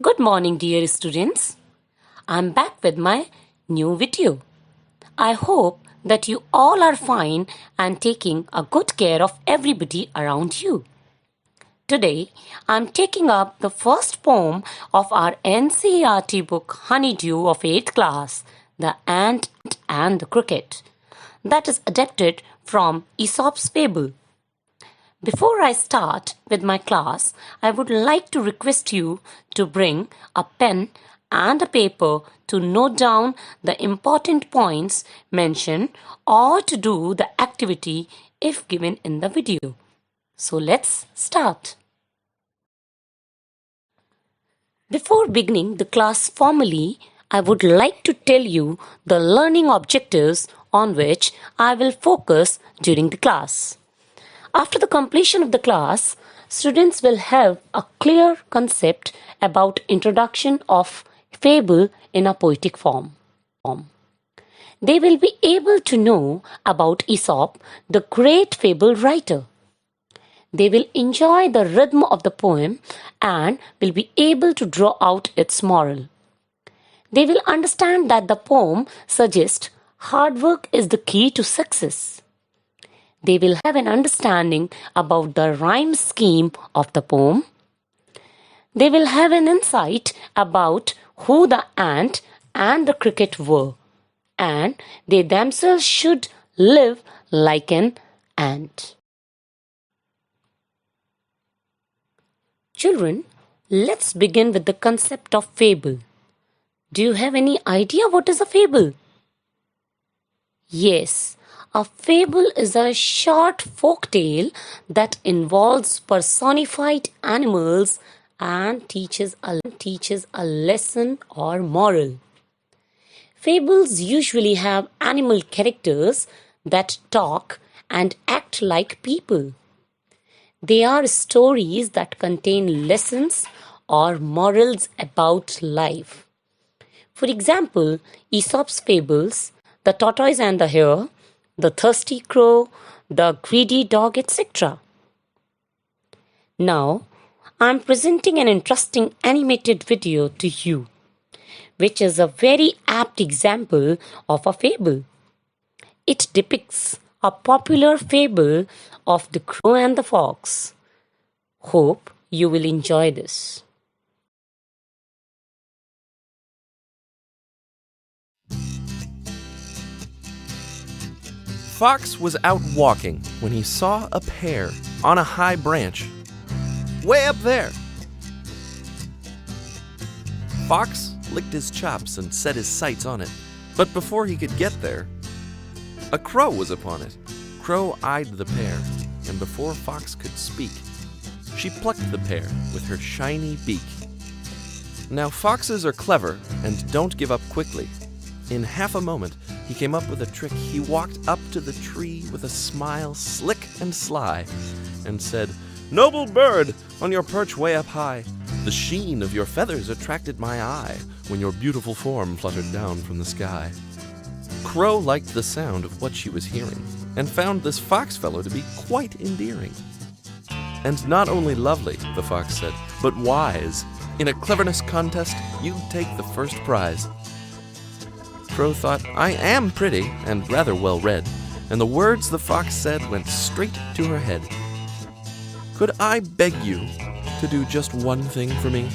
Good morning, dear students. I'm back with my new video. I hope that you all are fine and taking a good care of everybody around you. Today, I'm taking up the first poem of our NCERT book Honeydew of 8th class, The Ant and the Cricket, that is adapted from Aesop's Fable. Before I start with my class, I would like to request you to bring a pen and a paper to note down the important points mentioned or to do the activity if given in the video. So let's start. Before beginning the class formally, I would like to tell you the learning objectives on which I will focus during the class. After the completion of the class, students will have a clear concept about introduction of fable in a poetic form. They will be able to know about Aesop, the great fable writer. They will enjoy the rhythm of the poem and will be able to draw out its moral. They will understand that the poem suggests hard work is the key to success. They will have an understanding about the rhyme scheme of the poem. They will have an insight about who the ant and the cricket were, and they themselves should live like an ant. Children, let's begin with the concept of fable. Do you have any idea what is a fable? Yes. A fable is a short folk tale that involves personified animals and teaches a lesson or moral. Fables usually have animal characters that talk and act like people. They are stories that contain lessons or morals about life. For example, Aesop's fables, The Tortoise and the Hare, The Thirsty Crow, The Greedy Dog, etc. Now, I am presenting an interesting animated video to you, which is a very apt example of a fable. It depicts a popular fable of the crow and the fox. Hope you will enjoy this. Fox was out walking when he saw a pear on a high branch, way up there. Fox licked his chops and set his sights on it, but before he could get there, a crow was upon it. Crow eyed the pear, and before Fox could speak, she plucked the pear with her shiny beak. Now foxes are clever and don't give up quickly. In half a moment, he came up with a trick. He walked up to the tree with a smile slick and sly and said, "Noble bird, on your perch way up high, the sheen of your feathers attracted my eye when your beautiful form fluttered down from the sky." Crow liked the sound of what she was hearing and found this fox fellow to be quite endearing. "And not only lovely," the fox said, "but wise. In a cleverness contest, you take the first prize." Crow thought, "I am pretty and rather well read," and the words the fox said went straight to her head. "Could I beg you to do just one thing for me?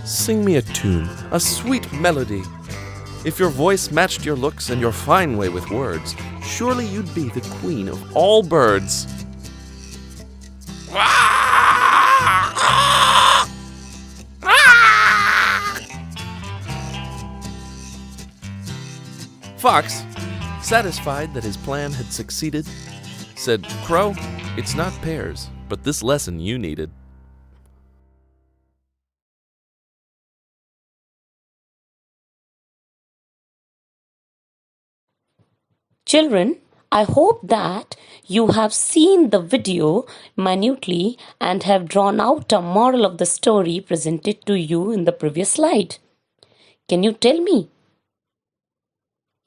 Sing me a tune, a sweet melody. If your voice matched your looks and your fine way with words, surely you'd be the queen of all birds." Fox, satisfied that his plan had succeeded, said, "Crow, it's not pears, but this lesson you needed." Children, I hope that you have seen the video minutely and have drawn out a moral of the story presented to you in the previous slide. Can you tell me?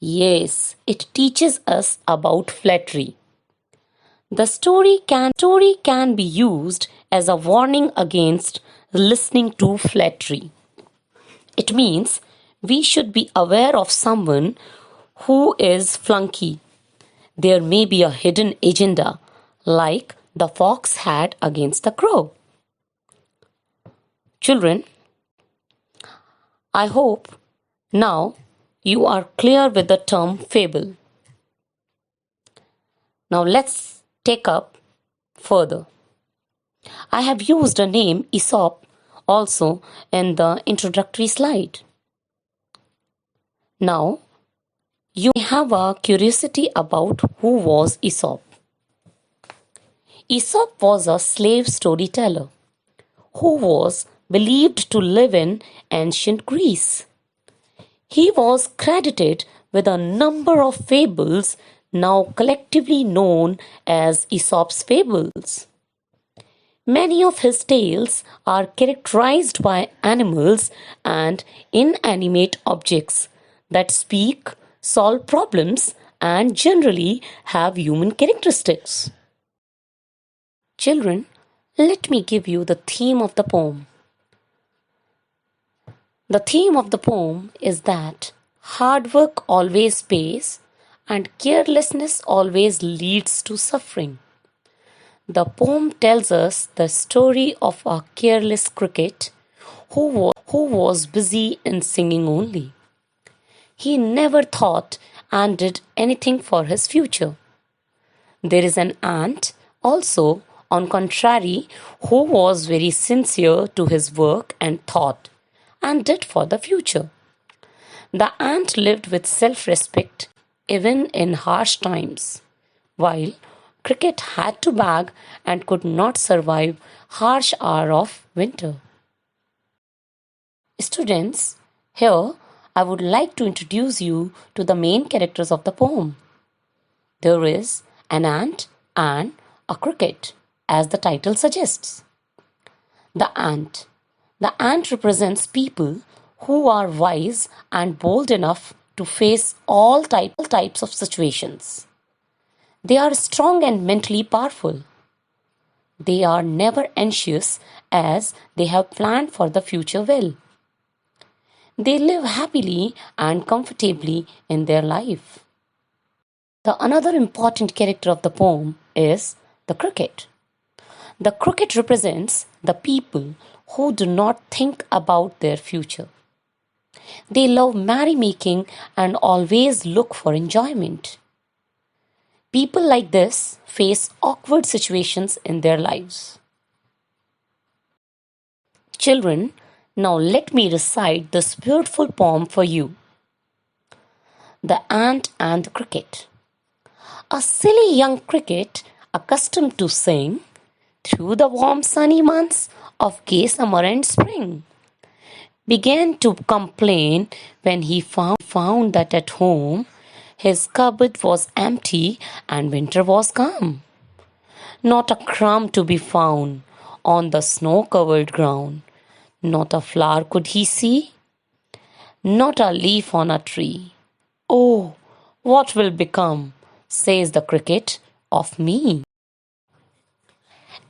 Yes, it teaches us about flattery. The story can be used as a warning against listening to flattery. It means we should be aware of someone who is flunky. There may be a hidden agenda, like the fox had against the crow. Children, I hope now you are clear with the term fable. Now let's take up further. I have used a name Aesop also in the introductory slide. Now, you may have a curiosity about who was Aesop. Aesop was a slave storyteller who was believed to live in ancient Greece. He was credited with a number of fables now collectively known as Aesop's fables. Many of his tales are characterized by animals and inanimate objects that speak, solve problems, and generally have human characteristics. Children, let me give you the theme of the poem. The theme of the poem is that hard work always pays and carelessness always leads to suffering. The poem tells us the story of a careless cricket who was busy in singing only. He never thought and did anything for his future. There is an ant also, on contrary, who was very sincere to his work and thought and did for the future. The ant lived with self-respect even in harsh times, while cricket had to beg and could not survive harsh hours of winter. Students, here I would like to introduce you to the main characters of the poem. There is an ant and a cricket, as the title suggests. The ant. The ant represents people who are wise and bold enough to face all types of situations. They are strong and mentally powerful. They are never anxious as they have planned for the future well. They live happily and comfortably in their life. The another important character of the poem is the cricket. The cricket represents the people who do not think about their future. They love merrymaking and always look for enjoyment. People like this face awkward situations in their lives. Children, now let me recite this beautiful poem for you. The Ant and the Cricket. A silly young cricket, accustomed to sing through the warm sunny months of gay summer and spring, began to complain when he found that at home his cupboard was empty and winter was come. Not a crumb to be found on the snow-covered ground. Not a flower could he see, not a leaf on a tree. Oh, what will become, says the cricket, of me?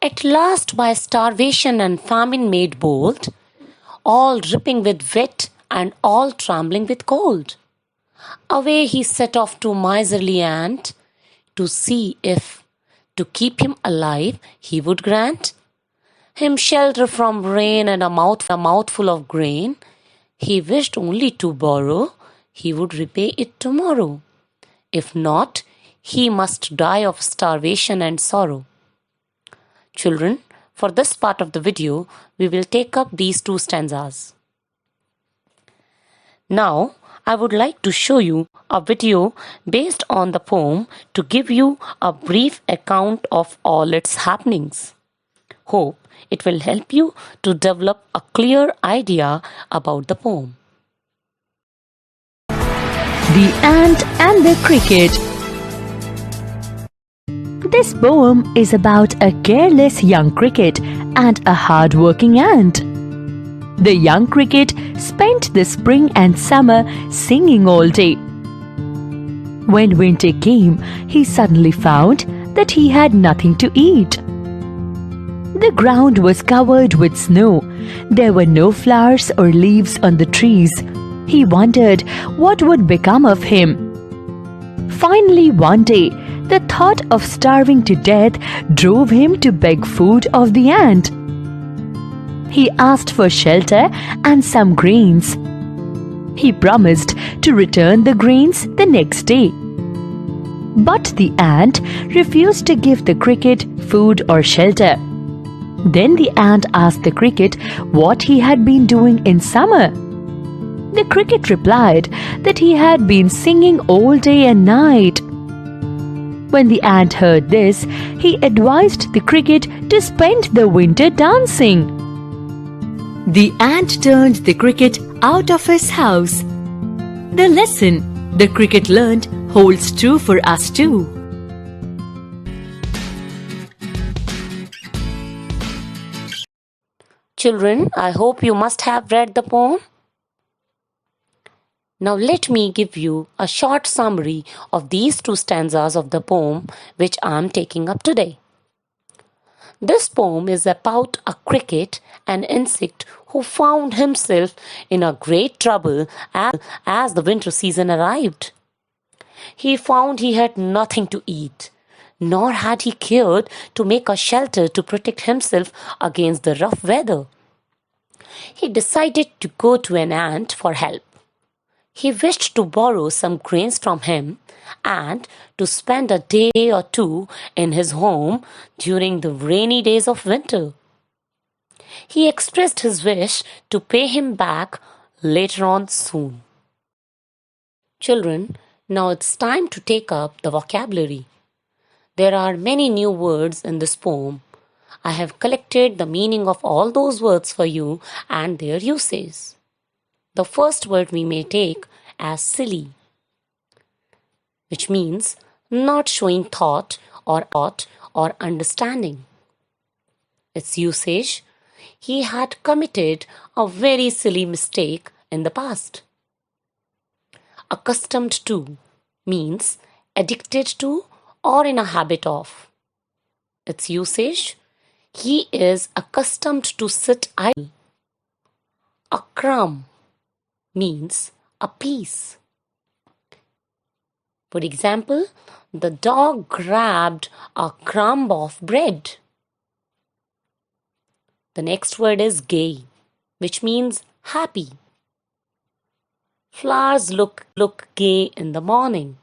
At last by starvation and famine made bold, all dripping with wet and all trembling with cold, away he set off to miserly ant to see if, to keep him alive, he would grant him shelter from rain and a mouthful of grain. He wished only to borrow, he would repay it tomorrow. If not, he must die of starvation and sorrow. Children, for this part of the video, we will take up these two stanzas. Now, I would like to show you a video based on the poem to give you a brief account of all its happenings. Hope it will help you to develop a clear idea about the poem. The Ant and the Cricket. This poem is about a careless young cricket and a hard-working ant. The young cricket spent the spring and summer singing all day. When winter came, he suddenly found that he had nothing to eat. The ground was covered with snow. There were no flowers or leaves on the trees. He wondered what would become of him. Finally, one day, the thought of starving to death drove him to beg food of the ant. He asked for shelter and some grains. He promised to return the grains the next day. But the ant refused to give the cricket food or shelter. Then the ant asked the cricket what he had been doing in summer. The cricket replied that he had been singing all day and night. When the ant heard this, he advised the cricket to spend the winter dancing. The ant turned the cricket out of his house. The lesson the cricket learned holds true for us too. Children, I hope you must have read the poem. Now let me give you a short summary of these two stanzas of the poem which I am taking up today. This poem is about a cricket, an insect who found himself in a great trouble as the winter season arrived. He found he had nothing to eat, nor had he cared to make a shelter to protect himself against the rough weather. He decided to go to an ant for help. He wished to borrow some grains from him and to spend a day or two in his home during the rainy days of winter. He expressed his wish to pay him back later on soon. Children, now it's time to take up the vocabulary. There are many new words in this poem. I have collected the meaning of all those words for you and their uses. The first word we may take as silly, which means not showing thought or understanding. Its usage: he had committed a very silly mistake in the past. Accustomed to means addicted to or in a habit of. Its usage: he is accustomed to sit idle. A crumb means a piece. For example, the dog grabbed a crumb of bread. The next word is gay, which means happy. Flowers look gay in the morning.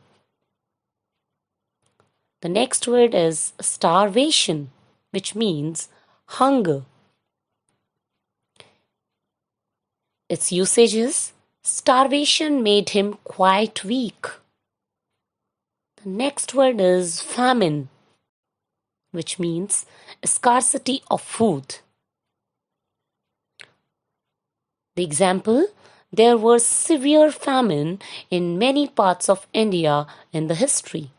The next word is starvation, which means hunger. Its usage is starvation made him quite weak. The next word is famine, which means scarcity of food. The example: there was severe famine in many parts of India in the history.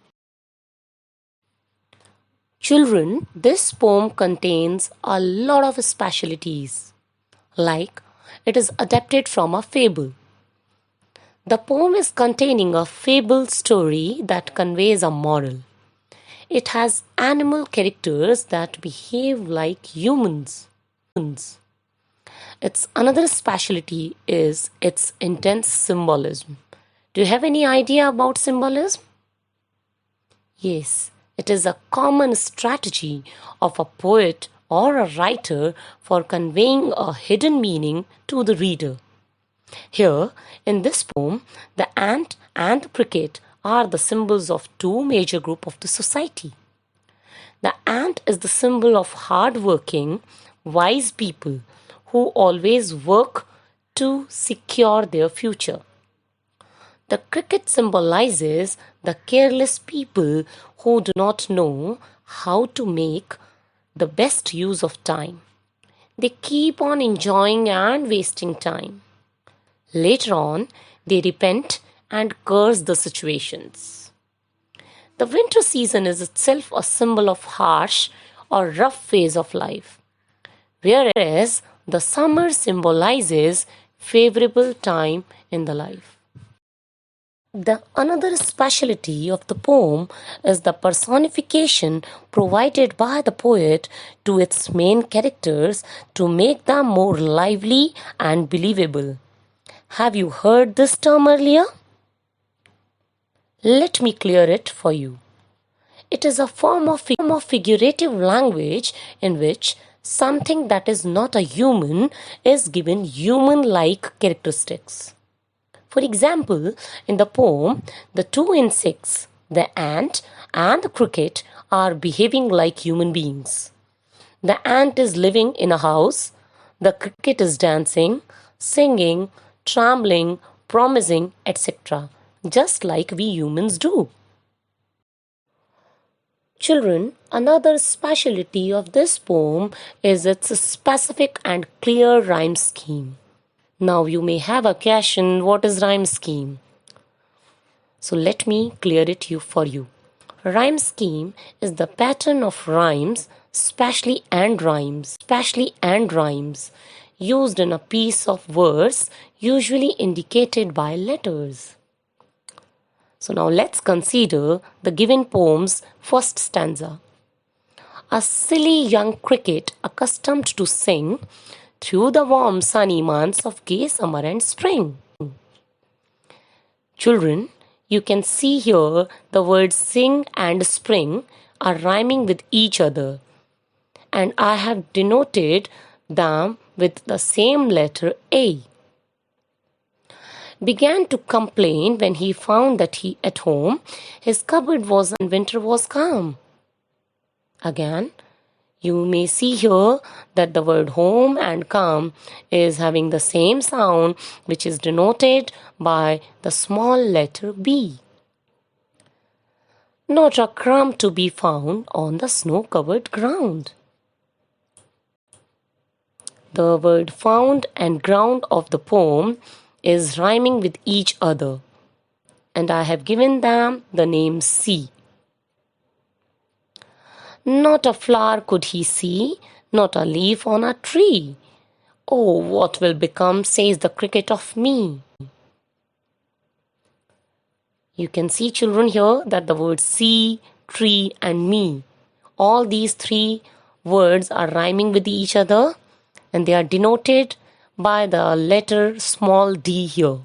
Children, this poem contains a lot of specialities, like it is adapted from a fable. The poem is containing a fable story that conveys a moral. It has animal characters that behave like humans. Its another specialty is its intense symbolism. Do you have any idea about symbolism? Yes, it is a common strategy of a poet or a writer for conveying a hidden meaning to the reader. Here, in this poem, the ant and the cricket are the symbols of two major groups of the society. The ant is the symbol of hard-working, wise people who always work to secure their future. The cricket symbolizes the careless people who do not know how to make the best use of time. They keep on enjoying and wasting time. Later on, they repent and curse the situations. The winter season is itself a symbol of harsh or rough phase of life, whereas the summer symbolizes favorable time in the life. The another speciality of the poem is the personification provided by the poet to its main characters to make them more lively and believable. Have you heard this term earlier? Let me clear it for you. It is a form of figurative language in which something that is not a human is given human-like characteristics. For example, in the poem, the two insects, the ant and the cricket, are behaving like human beings. The ant is living in a house, the cricket is dancing, singing, trembling, promising, etc., just like we humans do. Children, another speciality of this poem is its specific and clear rhyme scheme. Now you may have a question, what is rhyme scheme? So let me clear it for you. Rhyme scheme is the pattern of rhymes, especially and rhymes, used in a piece of verse, usually indicated by letters. So now let's consider the given poem's first stanza. A silly young cricket accustomed to sing through the warm sunny months of gay summer and spring. Children, you can see here the words sing and spring are rhyming with each other, and I have denoted them with the same letter A. Began to complain when he found that at home his cupboard was and winter was calm. Again, you may see here that the word home and calm is having the same sound, which is denoted by the small letter B. Not a crumb to be found on the snow-covered ground. The word found and ground of the poem is rhyming with each other, and I have given them the name C. Not a flower could he see, not a leaf on a tree. Oh, what will become, says the cricket, of me? You can see, children, here that the words see, tree and me, all these three words are rhyming with each other, and they are denoted by the letter small d here.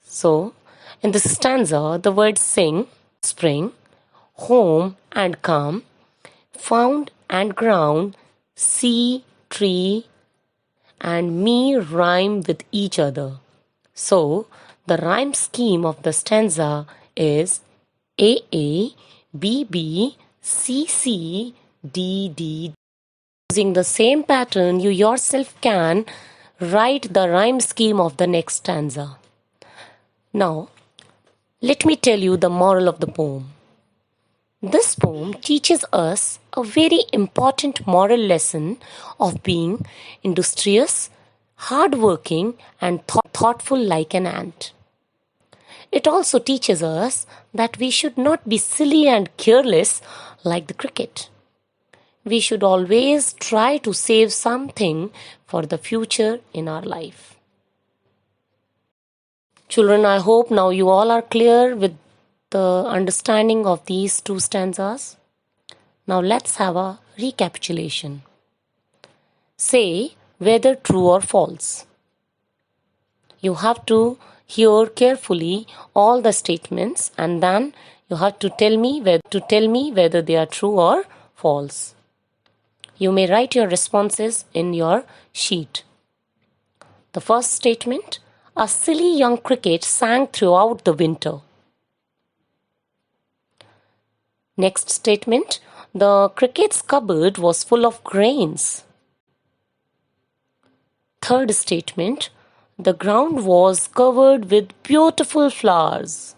So, in this stanza, the words sing, spring, home and calm, found and ground, sea, tree, and me rhyme with each other. So, the rhyme scheme of the stanza is AA, BB, CC, DD. Using the same pattern, you yourself can write the rhyme scheme of the next stanza. Now, let me tell you the moral of the poem. This poem teaches us a very important moral lesson of being industrious, hardworking, and thoughtful like an ant. It also teaches us that we should not be silly and careless like the cricket. We should always try to save something for the future in our life. Children, I hope now you all are clear with the understanding of these two stanzas. Now let's have a recapitulation. Say whether true or false. You have to hear carefully all the statements, and then you have to tell me whether they are true or false. You may write your responses in your sheet. The first statement, a silly young cricket sang throughout the winter. Next statement, the cricket's cupboard was full of grains. Third statement, the ground was covered with beautiful flowers.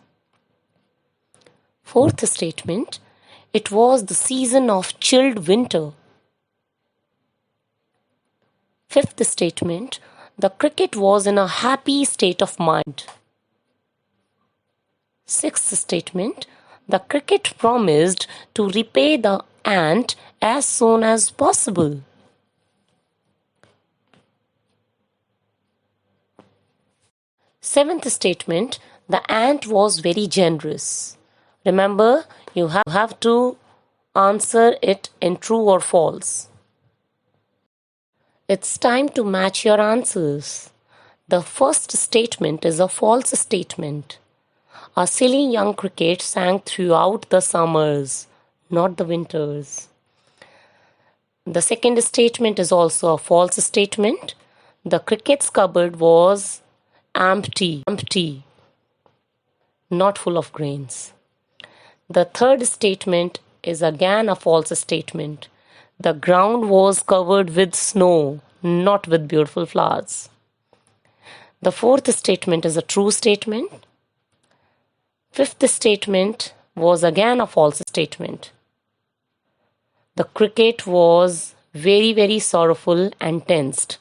Fourth statement, it was the season of chilled winter. Fifth statement, the cricket was in a happy state of mind. Sixth statement, the cricket promised to repay the ant as soon as possible. Seventh statement, The ant was very generous. Remember, you have to answer it in true or false. It's time to match your answers. The first statement is a false statement. A silly young cricket sang throughout the summers, not the winters. The second statement is also a false statement. The cricket's cupboard was empty, not full of grains. The third statement is again a false statement. The ground was covered with snow, not with beautiful flowers. The fourth statement is a true statement. Fifth statement was again a false statement. The cricket was very, very sorrowful and tensed.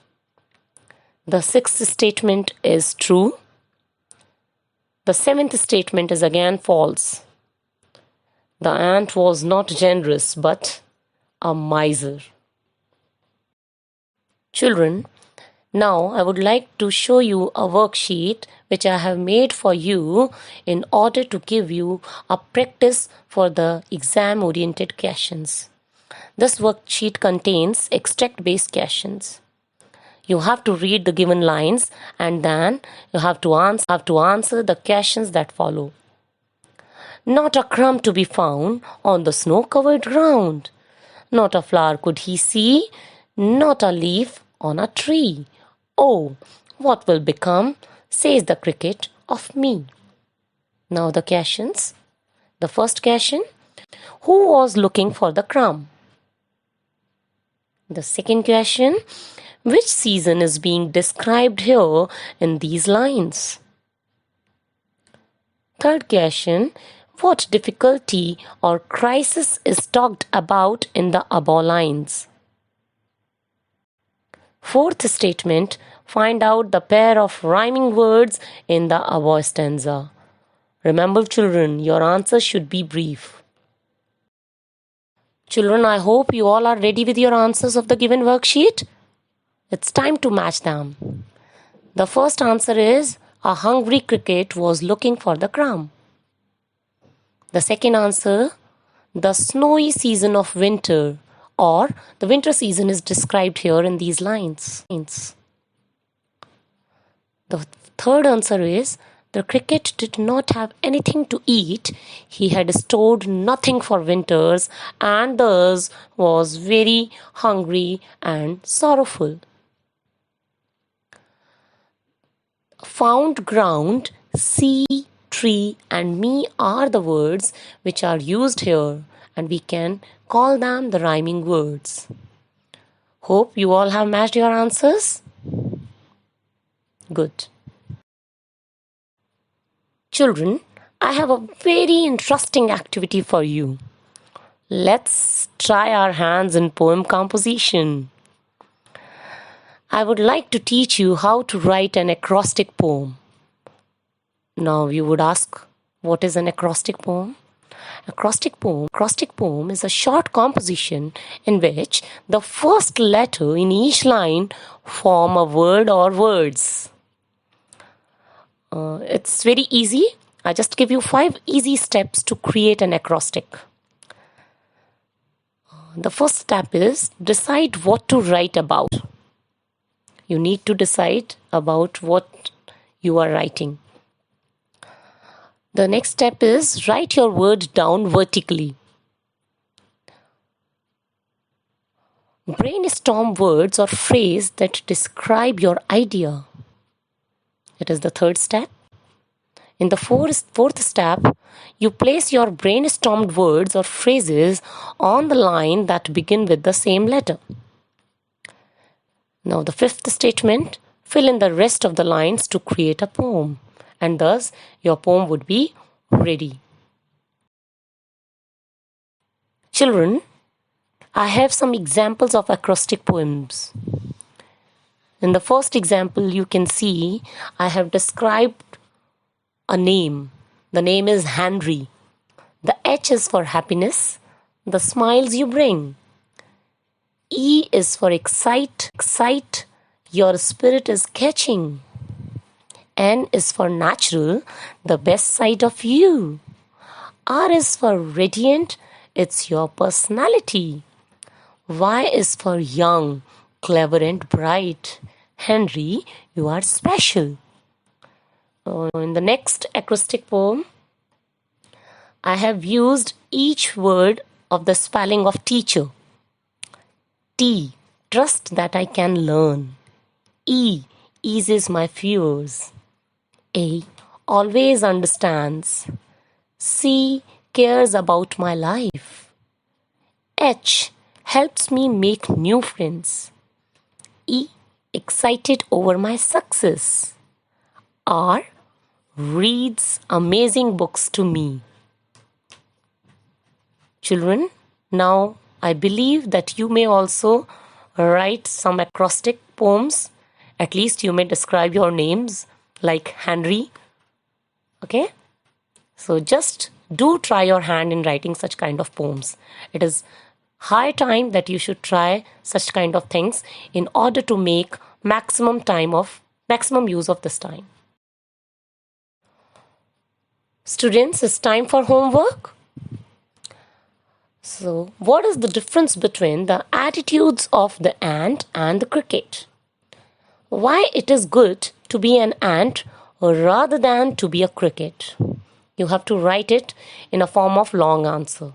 The sixth statement is true. The seventh statement is again false. The ant was not generous but a miser. Children, now I would like to show you a worksheet which I have made for you in order to give you a practice for the exam-oriented questions. This worksheet contains extract-based questions. You have to read the given lines and then you have to answer the questions that follow. Not a crumb to be found on the snow-covered ground. Not a flower could he see, not a leaf on a tree. Oh, what will become, says the cricket, of me? Now the questions. The first question, who was looking for the crumb? The second question, which season is being described here in these lines? Third question, what difficulty or crisis is talked about in the above lines? Fourth statement, find out the pair of rhyming words in the above stanza. Remember, children, your answers should be brief. Children, I hope you all are ready with your answers of the given worksheet. It's time to match them. The first answer is, a hungry cricket was looking for the crumb. The second answer, the snowy season of winter, or the winter season is described here in these lines. The third answer is, the cricket did not have anything to eat. He had stored nothing for winters and thus was very hungry and sorrowful. Found ground, sea, tree and me are the words which are used here and we can call them the rhyming words. Hope you all have matched your answers. Good. Children, I have a very interesting activity for you. Let's try our hands in poem composition. I would like to teach you how to write an acrostic poem. Now you would ask, what is an acrostic poem? Acrostic poem is a short composition in which the first letter in each line form a word or words. It's very easy. I just give you 5 easy steps to create an acrostic. The first step is decide what to write about. You need to decide about what you are writing. The next step is write your word down vertically. Brainstorm words or phrases that describe your idea. It is the third step. In the fourth step, you place your brainstormed words or phrases on the line that begin with the same letter. Now the fifth statement, fill in the rest of the lines to create a poem, and thus your poem would be ready. Children, I have some examples of acrostic poems. In the first example, you can see I have described a name. The name is Henry. The H is for happiness, the smiles you bring. E is for excite, your spirit is catching. N is for natural, the best side of you. R is for radiant, it's your personality. Y is for young, clever and bright. Henry, you are special. In the next acrostic poem, I have used each word of the spelling of teacher. T, trust that I can learn. E, eases my fears. A, always understands. C, cares about my life. H, helps me make new friends. E, excited over my success. R, reads amazing books to me. Children, now I believe that you may also write some acrostic poems. At least you may describe your names like Henry. Okay? So just do try your hand in writing such kind of poems. It is high time that you should try such kind of things in order to make maximum use of this time. Students, it's time for homework. So, what is the difference between the attitudes of the ant and the cricket? Why it is good to be an ant rather than to be a cricket? You have to write it in a form of long answer.